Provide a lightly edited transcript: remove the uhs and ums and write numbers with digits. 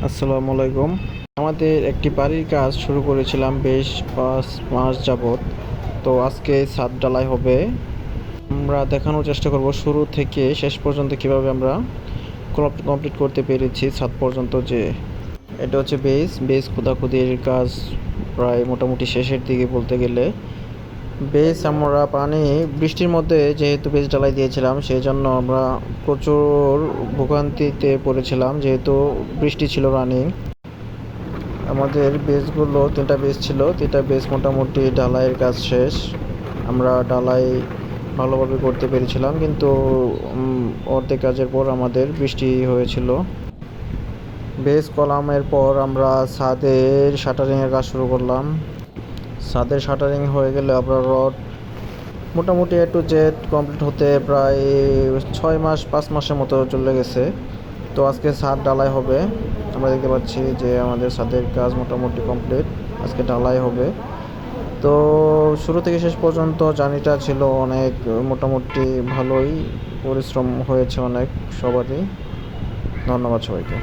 আসসালামু আলাইকুম। আমাদের একটি বাড়ির কাজ শুরু করেছিলাম বেশ ৫ মাস যাবৎ। তো আজকে ছাদ ঢালাই হবে। আমরা দেখানোর চেষ্টা করব শুরু থেকে শেষ পর্যন্ত কিভাবে আমরা কমপ্লিট করতে পেরেছি ছাদ পর্যন্ত যে এটা হচ্ছে বেস খোদাখুদির কাজ প্রায় মোটামুটি শেষের দিকে বলতে গেলে। বেস আমরা বৃষ্টির মধ্যে যেহেতু বেস ঢালাই দিয়েছিলাম সেজন্য আমরা প্রচুর ভোগান্তিতে পড়েছিলাম যেহেতু বৃষ্টি ছিল রানিং। আমাদের বেসগুলো ৩টা বেস ছিল, ৩টা বেস মোটামুটি ঢালাইয়ের কাজ শেষ। আমরা ঢালাই ভালোভাবে করতে পেরেছিলাম, কিন্তু অর্ধেক কাজের পর আমাদের বৃষ্টি হয়েছিল। বেস কলামের পর আমরা ছাদের শাটারিংয়ের কাজ শুরু করলাম। ছাদের শাটারিং হয়ে গেলে আমরা রড মোটামুটি A to Z কমপ্লিট হতে প্রায় ৬ মাস ৫ মাসের মতো চলে গেছে। তো আজকে ছাদ ঢালাই হবে। আমরা দেখতে পাচ্ছি যে আমাদের ছাদের কাজ মোটামুটি কমপ্লিট, আজকে ঢালাই হবে। তো শুরু থেকে শেষ পর্যন্ত জার্নিটা ছিল অনেক মোটামুটি ভালোই, পরিশ্রম হয়েছে অনেক সবারই। ধন্যবাদ সবাইকে।